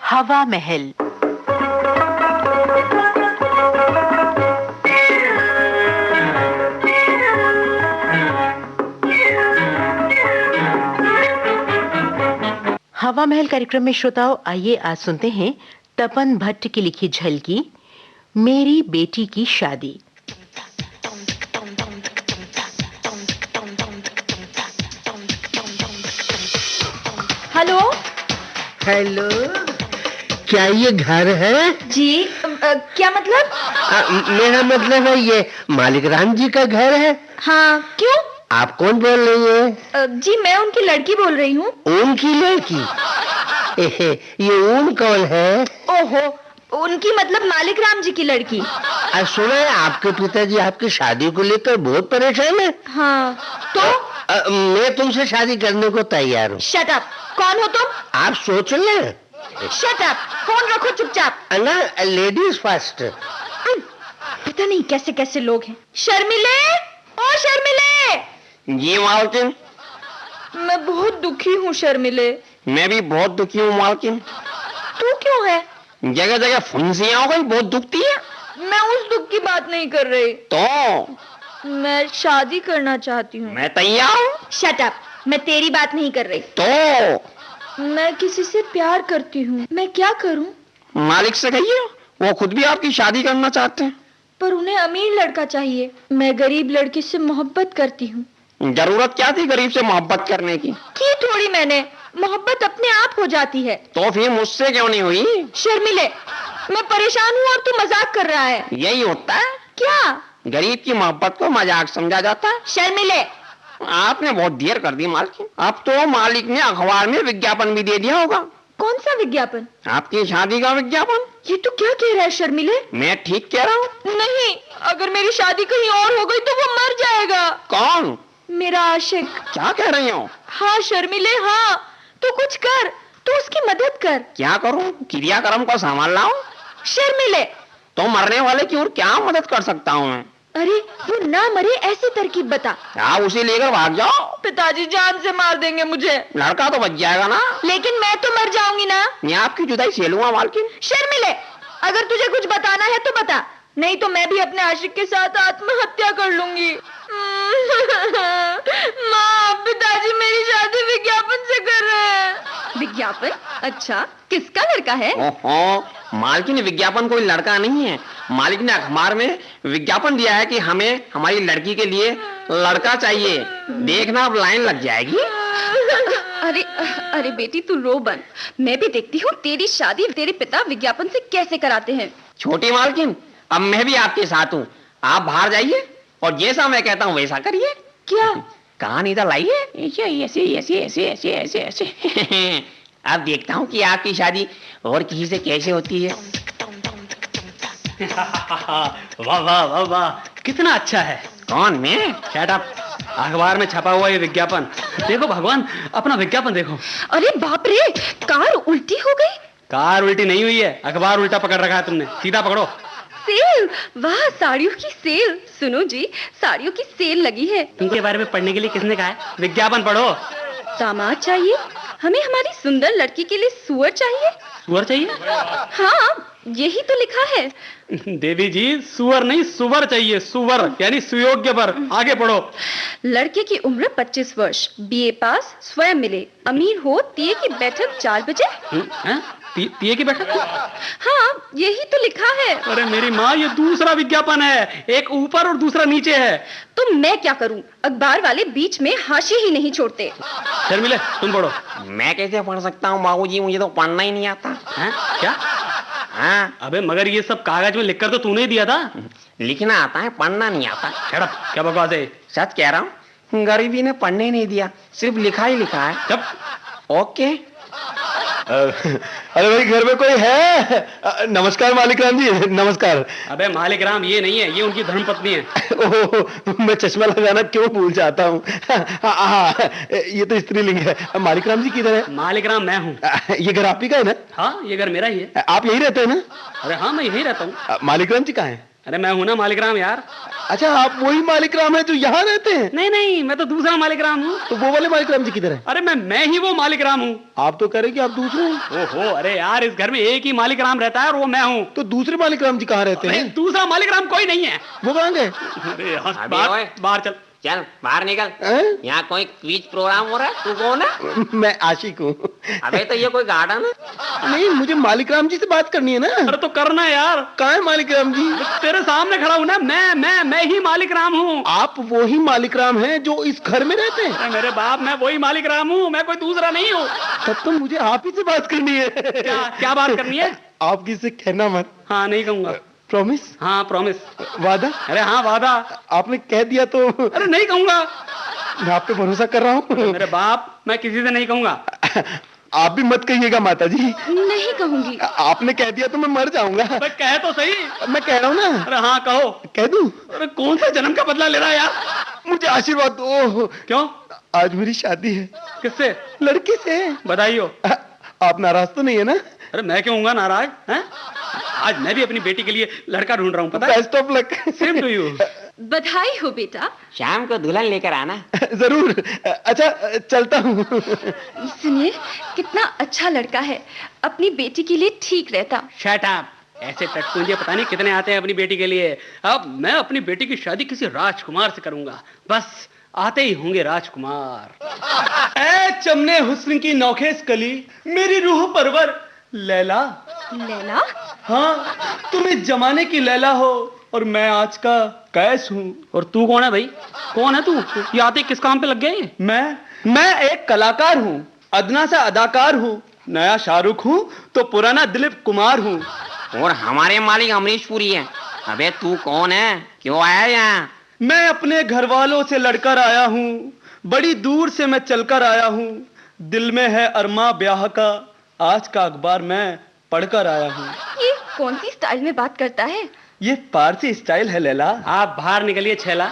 हवा महल। हवा महल कार्यक्रम में श्रोताओं, आइए आज सुनते हैं तपन भट्ट की लिखी झलकी, मेरी बेटी की शादी। हेलो। हेलो, क्या ये घर है? जी क्या मतलब? मेरा मतलब है ये मालिक राम जी का घर है। हाँ, क्यों? आप कौन बोल रही हैं? जी मैं उनकी लड़की बोल रही हूँ। उनकी लड़की? ये ऊन कौन है? ओहो, उनकी मतलब मालिक राम जी की लड़की। सुना है आपके पिताजी आपकी शादी को लेकर बहुत परेशान है। हाँ, तो? मैं तुमसे शादी करने को तैयार हूँ। Shut up. कौन हो तुम? आप सोच लें। शट अप, फोन रखो चुपचाप। ना, लेडीज फर्स्ट। पता नहीं कैसे कैसे लोग हैं। शर्मिले, ओ शर्मिले। जी मालकिन। मैं बहुत दुखी हूँ शर्मिले। मैं भी बहुत दुखी हूँ मालकिन। तू क्यों है? जगह जगह फुंसियां हो गई, बहुत दुखती है। मैं उस दुख की बात नहीं कर रही। तो मैं शादी करना चाहती हूँ। मैं तैयार हूँ। शट अप, मैं तेरी बात नहीं कर रही। तो मैं किसी से प्यार करती हूँ, मैं क्या करूँ? मालिक से कहिए, वो खुद भी आपकी शादी करना चाहते हैं। पर उन्हें अमीर लड़का चाहिए। मैं गरीब लड़की से मोहब्बत करती हूँ। जरूरत क्या थी गरीब से मोहब्बत करने की? थोड़ी मैंने मोहब्बत अपने आप हो जाती है। तो फिर मुझसे क्यों नहीं हुई? शर्मिले, मैं परेशान हूँ और तू मजाक कर रहा है। यही होता है। क्या? गरीब की मोहब्बत को मजाक समझा जाता है। शर्मिले, आपने बहुत देर कर दी मालकिन। अब तो मालिक ने अखबार में विज्ञापन भी दे दिया होगा। कौन सा विज्ञापन? आपकी शादी का विज्ञापन। ये तू क्या कह रहा है शर्मिले? मैं ठीक कह रहा हूँ? नहीं, अगर मेरी शादी कहीं और हो गई तो वो मर जाएगा। कौन? मेरा आशिक। क्या कह रही हो? हाँ शर्मिले, हाँ। तू कुछ कर, तू उसकी मदद कर। क्या करूं? क्रियाक्रम को संभाल लाऊं? शर्मिले, तो मरने वाले की और क्या मदद कर सकता हूँ मैं? अरे वो ना मरे ऐसी तरकीब बता। आप उसे लेकर भाग जाओ। पिताजी जान से मार देंगे मुझे। लड़का तो बच जाएगा ना? लेकिन मैं तो मर जाऊंगी ना। मैं आपकी जुदाई झेलूंगा मालकिन। शर्मिले, अगर तुझे कुछ बताना है तो बता, नहीं तो मैं भी अपने आशिक के साथ आत्महत्या कर लूंगी। माँ, पिताजी मेरी शादी विज्ञापन से कर रहे हैं। विज्ञापन? अच्छा, किसका लड़का है? ओहो, मालकिन विज्ञापन कोई लड़का नहीं है। मालिक ने अखबार में विज्ञापन दिया है कि हमें हमारी लड़की के लिए लड़का चाहिए। देखना अब लाइन लग जाएगी। अरे अरे बेटी, तू रो बन। मैं भी देखती हूँ तेरी शादी तेरे पिता विज्ञापन से कैसे कराते हैं। छोटी मालकिन, अब मैं भी आपके साथ हूँ। आप बाहर जाइए और जैसा मैं कहता हूँ वैसा करिए। क्या? कहानी इधर लाइए। ऐसे ऐसे ऐसे ऐसे ऐसे ऐसे ऐसे। अब देखता हूँ कि आपकी शादी और किसी से कैसे होती है। वाह वाह वाह वाह, कितना अच्छा है। कौन? मैं? Shut up. अखबार में छपा हुआ ये विज्ञापन देखो। भगवान, अपना विज्ञापन देखो। अरे बाप रे, कार उल्टी हो गई। कार उल्टी नहीं हुई है, अखबार उल्टा पकड़ रखा है तुमने। सीधा पकड़ो। सेल, वाह साड़ियों की सेल। सुनो जी, साड़ियों की सेल लगी है। इनके बारे में पढ़ने के लिए किसने कहा है? विज्ञापन पढ़ो। दामाद चाहिए हमें, हमारी सुंदर लड़की के लिए सुअर चाहिए। सुअर चाहिए? हाँ, यही तो लिखा है। देवी जी, सुअर नहीं सुवर चाहिए। सुवर यानी सुयोग्य वर। आगे पढ़ो। लड़के की उम्र 25 वर्ष, बीए पास, स्वयं मिले, अमीर हो, तिये की बैठक 4 बजे। तिये की बैठक? हाँ, यही तो लिखा है। अरे मेरी माँ, ये दूसरा विज्ञापन है। एक ऊपर और दूसरा नीचे है। तो मैं क्या करूं? अखबार वाले बीच में हाशिए ही नहीं छोड़ते। शर्मिले, तुम पढ़ो। मैं कैसे पढ़ सकता हूँ बाबूजी, मुझे तो पढ़ना ही नहीं आता। हैं? क्या? हाँ। अबे मगर ये सब कागज में लिखकर तो तूने ही दिया था। लिखना आता है, पढ़ना नहीं आता। शट अप, क्या बकवास है? सच कह रहा हूँ, गरीबी ने पढ़ने नहीं दिया, सिर्फ लिखा ही लिखा है। चुप। ओके। अरे भाई, घर में कोई है? नमस्कार मालिक राम जी, नमस्कार। अबे मालिक राम ये नहीं है, ये उनकी धर्मपत्नी है। ओह, मैं चश्मा लगाना क्यों भूल जाता हूँ। ये तो स्त्रीलिंग है। मालिक राम जी किधर है? मालिक राम मैं हूँ। ये घर आप ही का है ना? हाँ, ये घर मेरा ही है। आप यही रहते हैं ना? अरे हाँ, मैं यही रहता हूँ। मालिक राम जी कहाँ है? अरे मैं हूं ना मालिक राम यार। अच्छा, आप वही मालिक राम है जो यहाँ रहते हैं? नहीं नहीं, मैं तो दूसरा मालिक राम हूँ। तो वो वाले मालिक राम जी किधर है? अरे मैं ही वो मालिक राम हूँ। आप तो कह रहे कि आप दूसरे हैं। ओहो, अरे यार इस घर में एक ही मालिक राम रहता है और वो मैं हूँ। तो दूसरे मालिक राम जी कहाँ रहते अरे हैं? दूसरा मालिक राम कोई नहीं है। वो कहाँ गए? अरे यार, अबे ओए। बाहर चल। चल बाहर निकल। हैं? यहाँ कोई क्विज प्रोग्राम हो रहा है, तू कौन है? मैं आशिक हूँ। अबे तो ये कोई गार्डन है? नहीं, मुझे मालिक राम जी से बात करनी है ना। अरे तो करना यार, कहाँ है मालिक राम जी? तेरे सामने खड़ा हूँ ना, मैं ही मालिक राम हूँ। आप वही मालिक राम हैं जो इस घर में रहते हैं? अरे मेरे बाप, मैं वही मालिक राम हूँ, मैं कोई दूसरा नहीं हूँ। तब तो मुझे आप ही से बात करनी है। क्या बात करनी है? आप किसी से कहना मत। हाँ नहीं कहूंगा। प्रॉमिस? हाँ प्रॉमिस। वादा? अरे हाँ वादा। आपने कह दिया तो अरे नहीं कहूंगा। मैं आप पे भरोसा कर रहा हूँ। मेरे बाप, मैं किसी से नहीं कहूंगा। आप भी मत कहिएगा माता जी। नहीं कहूंगी। आपने कह दिया तो मैं मर जाऊंगा। अबे कह तो सही। मैं कह रहा हूँ ना। अरे हाँ कहो। कह दूं? अरे कौन सा जन्म का बदला ले रहा है यार? मुझे आशीर्वाद दो। क्यों? आज मेरी शादी है। किससे? लड़के से। बधाई हो। आप नाराज तो नहीं है ना? अरे मैं क्यों होऊंगा नाराज? हैं? आज मैं भी अपनी बेटी के लिए लड़का ढूंढ रहा हूँ, पता है? Best of luck. Same to you. बधाई हो बेटा। शाम को दुल्हन लेकर आना। जरूर। अच्छा, चलता हूँ। सुनिए, कितना अच्छा लड़का है, अपनी बेटी के लिए ठीक रहता। Shut up. ऐसे टटपुंजे पता नहीं कितने आते हैं अपनी बेटी के लिए। अब मैं अपनी बेटी की शादी किसी राजकुमार से करूंगा, बस आते ही होंगे राजकुमार। ऐ चमने हुस्न की नौखेस कली, मेरी रूह परवर लैला। लैला? हाँ, तुम इस जमाने की लैला हो और मैं आज का कैस हूँ। और तू कौन है भाई? कौन है तू? ये आते किस काम पे लग गए? मैं एक कलाकार हूँ, अदना सा अदाकार हूँ। नया शाहरुख हूँ तो पुराना दिलीप कुमार हूँ। और हमारे मालिक अमरीश पुरी है। अबे तू कौन है, क्यों आया यहाँ? मैं अपने घर वालों से लड़कर आया हूँ, बड़ी दूर से मैं चलकर आया हूँ। दिल में है अरमा ब्याह का, आज का अखबार मैं पढ़कर आया हूँ। ये कौन सी स्टाइल में बात करता है? ये पारसी स्टाइल है लैला। आप बाहर निकलिए छेला।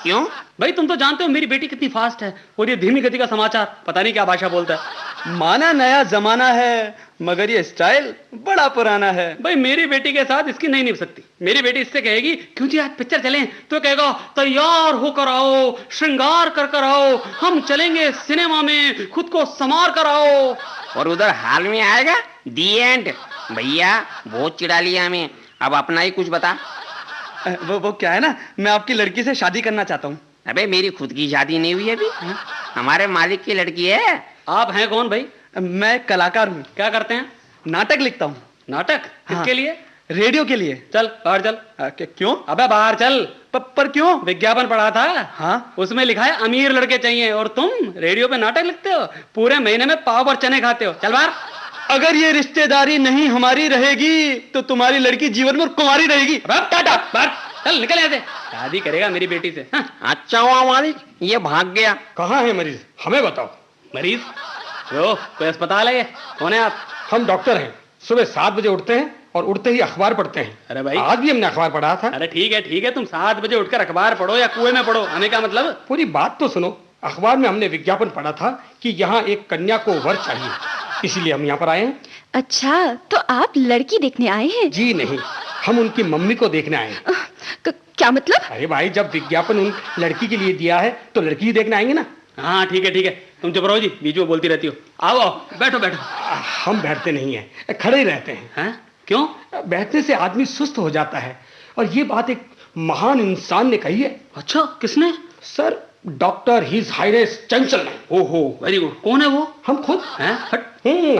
क्यों? भाई तुम तो जानते हो मेरी बेटी कितनी फास्ट है, और ये धीमी गति का समाचार पता नहीं क्या भाषा बोलता है। माना नया जमाना है, मगर ये स्टाइल बड़ा पुराना है। भाई मेरी बेटी के साथ इसकी नहीं निभ सकती। मेरी बेटी इससे कहेगी क्यों जी आज पिक्चर चलें, तो कहेगा तैयार होकर आओ, श्रृंगार कर कर आओ, हम चलेंगे सिनेमा में, खुद को संवार कर आओ। और उधर हाल में आएगा दी एंड। भैया बहुत चिढ़ा लिया हमें, अब अपना ही कुछ बता। वो क्या है ना, मैं आपकी लड़की से शादी करना चाहता हूँ। अबे मेरी खुद की शादी नहीं हुई अभी, हमारे मालिक की लड़की है। आप हैं कौन भाई? मैं कलाकार हूँ। क्या करते हैं? नाटक लिखता हूँ। नाटक? किसके हाँ। लिए? रेडियो के लिए। चल बाहर चल। क्यों? अबे बाहर चल। पर क्यों? विज्ञापन पढ़ा था, हाँ। उसमें लिखा है अमीर लड़के चाहिए, और तुम रेडियो पे नाटक लिखते हो, पूरे महीने में पाव भर चने खाते हो। चल बाहर। अगर ये रिश्तेदारी नहीं हमारी रहेगी तो तुम्हारी लड़की जीवन में कुंवारी रहेगी। टाटा बाहर चल, निकल यहाँ से। शादी करेगा मेरी बेटी से। हाँ। अच्छा हुआ मालिक ये भाग गया। कहाँ है मरीज, हमें बताओ। मरीज? वो कोई अस्पताल है ये? कौन है आप? हम डॉक्टर हैं, सुबह 7 बजे उठते हैं और उठते ही अखबार पढ़ते हैं। अरे भाई, आज भी हमने अखबार पढ़ा था। अरे ठीक है, तुम 7 बजे उठकर अखबार पढ़ो या कुएं में पढ़ो, हमें क्या मतलब? पूरी बात तो सुनो। अखबार में हमने विज्ञापन पढ़ा था कि यहाँ एक कन्या को वर चाहिए, इसीलिए हम यहाँ पर आए हैं। अच्छा, तो आप लड़की देखने आए हैं? जी नहीं, हम उनकी मम्मी को देखने आए हैं। क्या मतलब? अरे भाई, जब विज्ञापन उन लड़की के लिए दिया है तो लड़की ही देखने आएंगे ना। हाँ ठीक है, तुम चुप रहो जी, बीच में बोलती रहती हो। आओ बैठो बैठो। हम बैठते नहीं हैं, खड़े ही रहते हैं। हैं? क्यों? बैठने से आदमी सुस्त हो जाता है, और ये बात एक महान इंसान ने कही है। अच्छा, किसने? सर, डॉक्टर हिज हाइनेस चंचल ने। ओहो वेरी गुड। कौन है वो? हम खुद हैं? हट।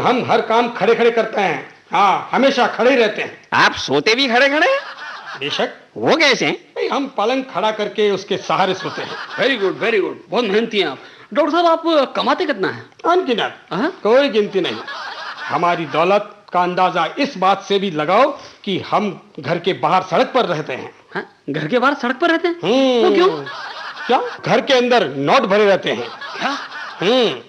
हम हर काम खड़े खड़े करते हैं। हाँ, हमेशा खड़े ही रहते हैं। आप सोते भी खड़े खड़े? बेशक। वो कैसे? नहीं, हम पलंग खड़ा करके उसके सहारे सोते हैं। वेरी गुड, बहुत मेहनती हैं आप। डॉक्टर साहब आप कमाते कितना है? अनगिनत, हाँ? कोई गिनती नहीं। हमारी दौलत का अंदाजा इस बात से भी लगाओ कि हम घर के बाहर सड़क पर रहते हैं। हाँ? घर के बाहर सड़क पर रहते हैं? वो क्यों? क्या? घर के अंदर नोट भरे रहते हैं। क्या?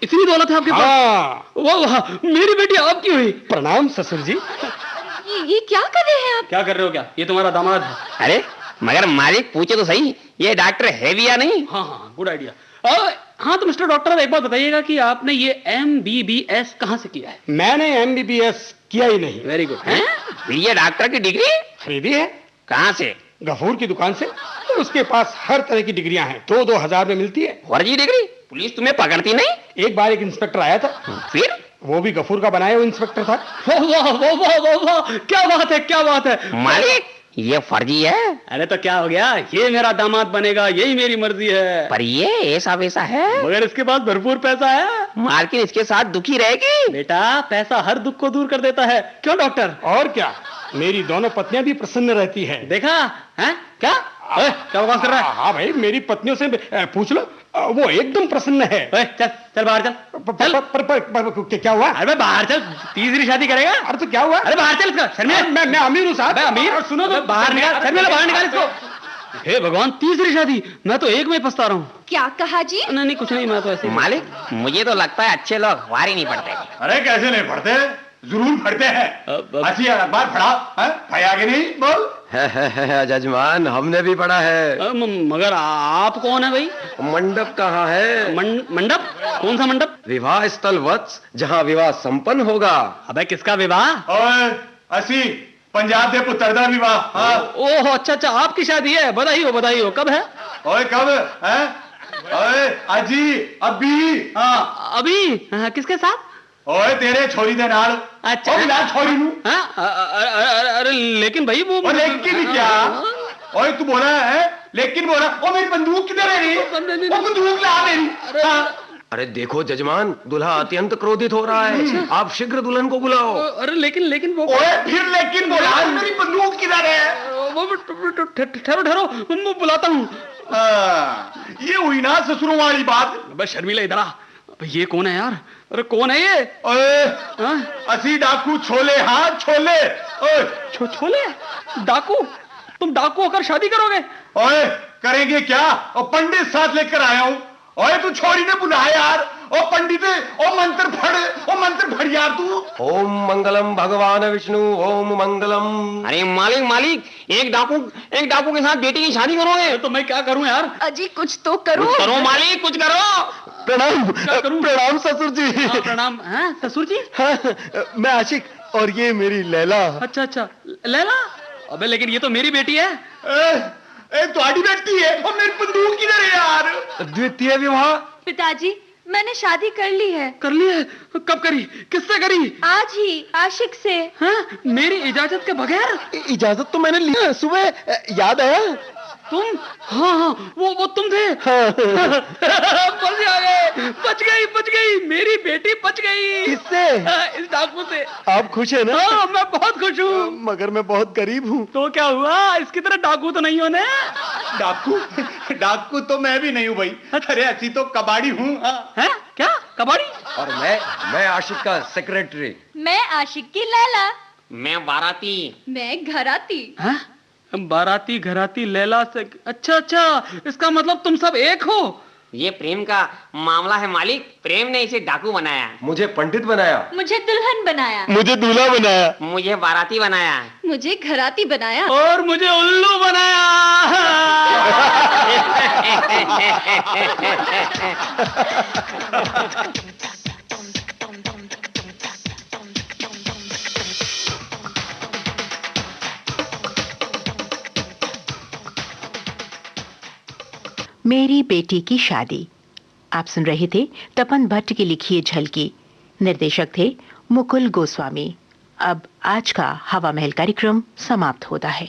इतनी दौलत है आपके पास? हाँ। वाह, मेरी बेटी आपकी हुई। प्रणाम ससुर जी। ये क्या कर रहे हैं आप? क्या कर रहे हो? क्या ये तुम्हारा दामाद है? अरे मगर मालिक पूछे तो सही, ये डॉक्टर है भी या नहीं? हाँ, गुड आइडिया। हाँ तो मिस्टर डॉक्टर, एक बात बताइएगा कि आपने ये MBBS कहाँ से किया है? मैंने MBBS किया ही नहीं। Very good. फिर ये डॉक्टर की डिग्री खरीदी है। कहाँ से? गफूर की दुकान से, और उसके पास हर तरह की डिग्रियां हैं, 2-2 हजार में मिलती है। फर्जी डिग्री? पुलिस तुम्हें पकड़ती नहीं? एक बार एक इंस्पेक्टर आया था, फिर? वो भी गफूर का बनाया हुआ इंस्पेक्टर था। वाह वाह वाह वाह वाह, क्या बात है, क्या बात है मालिक, ये फर्जी है। अरे तो क्या हो गया, ये मेरा दामाद बनेगा, यही मेरी मर्जी है। पर ये ऐसा वैसा है, मगर इसके पास भरपूर पैसा है। मालकिन इसके साथ दुखी रहेगी। बेटा, पैसा हर दुख को दूर कर देता है, क्यों डॉक्टर? और क्या, मेरी दोनों पत्नियां भी प्रसन्न रहती है। देखा है क्या? क्या बकवास कर रहा है? हाँ भाई, मेरी पत्नियों से पूछ लो, वो एकदम प्रसन्न है। चल चल बाहर चल। पर क्या हुआ? अरे बाहर चल, तीसरी शादी करेगा? अरे तो क्या हुआ? अरे बाहर चल इसका। शर्मिला, मैं अमीर हूँ साहब। अमीर? सुनो तो, बाहर निकाल शर्मिला, बाहर निकाल इसको। हे भगवान, तीसरी शादी! मैं तो एक में पछता रहा हूँ। क्या कहा जी? नहीं नहीं, कुछ नहीं, मैं तो ऐसे ही। मालिक, मुझे तो लगता है अच्छे लोग अखबार ही नहीं पढ़ते। अरे कैसे नहीं पढ़ते, जरूर पढ़ते हैं। अच्छी अखबार पढ़ा है? भाई आगे नहीं बोल। जजमान, हमने भी पढ़ा है। मगर आप कौन है भाई? मंडप कहाँ है? मंडप? कौन सा मंडप? विवाह स्थल वत्स, जहाँ विवाह संपन्न होगा। अबे किसका विवाह? ओए असी पंजाब दे पुत्र दा विवाह। हाँ। ओह अच्छा अच्छा, आपकी शादी है, बधाई हो। कब है? ओए कब है? ओए अजी, अभी। हाँ। अभी? हाँ, किसके साथ? ओए तेरे छोरी दे नाल। अच्छा। ओ मिला छोरी नू। अरे लेकिन भाई वो लेकिन क्या? ओए तू बोला है लेकिन बोला। ओ मेरी बंदूक किधर है रे? ओ बंदूक ला मेरी। अरे देखो जजमान, दूल्हा अत्यंत क्रोधित हो रहा है, आप शीघ्र दुल्हन को बुलाओ। अरे लेकिन वो। ओए फिर लेकिन बोला, मेरी बंदूक किधर है? ठहरो, मैं बुलाता हूँ। ये हुई ना ससुरों वाली बात। बस शर्मिला, इधर आ। ये कौन है यार? अरे कौन है ये? ओए असी डाकू छोले। हाँ छोले। ओए छोले? डाकू? तुम डाकू होकर शादी करोगे? ओए करेंगे क्या? और पंडित साथ लेकर आया हूँ। ओए तू छोरी ने बुलाया यार। ओ पंडित, ओ मंत्र फड़ यार तू। ओम मंगलम भगवान विष्णु, ओम मंगलम। अरे मालिक, एक डाकू के साथ बेटी की शादी करोगे? तो मैं क्या करूं यार? अजी कुछ तो करो। कुछ करो मालिक, कुछ करो। प्रणाम ससुर जी। प्रणाम। ससुर जी? हाँ, मैं आशिक, और ये मेरी लैला। अच्छा, लैला? अबे लेकिन ये तो मेरी बेटी है। तुम्हारी बेटी है? और मेरी बंदूक किधर है यार? द्वितीय विवाह। पिताजी, मैंने शादी कर ली है। कर ली है? कब करी? किससे करी? आज ही, आशिक से। हाँ? मेरी इजाजत के बगैर? इजाजत तो मैंने ली सुबह, याद आया? तुम? हाँ, वो तुम थे। बच गई, मेरी बेटी बच गई। किससे? इस डाकू से। आप खुश है ना? हाँ, मैं बहुत खुश हूँ। मगर मैं बहुत गरीब हूँ। तो क्या हुआ, इसकी तरह डाकू तो नहीं होने? डाकू तो मैं भी नहीं हूँ भाई। अरे ऐसी तो कबाड़ी हूँ। है क्या? कबाड़ी? और मैं आशिक का सेक्रेटरी। मैं आशिक की लैला। मैं बाराती। मैं घराती। हाँ? बाराती, घराती, लैला से। अच्छा, इसका मतलब तुम सब एक हो? ये प्रेम का मामला है मालिक, प्रेम ने इसे डाकू बनाया, मुझे पंडित बनाया, मुझे दुल्हन बनाया, मुझे दूल्हा बनाया, मुझे बाराती बनाया, मुझे घराती बनाया, और मुझे उल्लू बनाया। मेरी बेटी की शादी। आप सुन रहे थे तपन भट्ट की लिखी झलकी। निर्देशक थे मुकुल गोस्वामी। अब आज का हवा महल कार्यक्रम समाप्त होता है।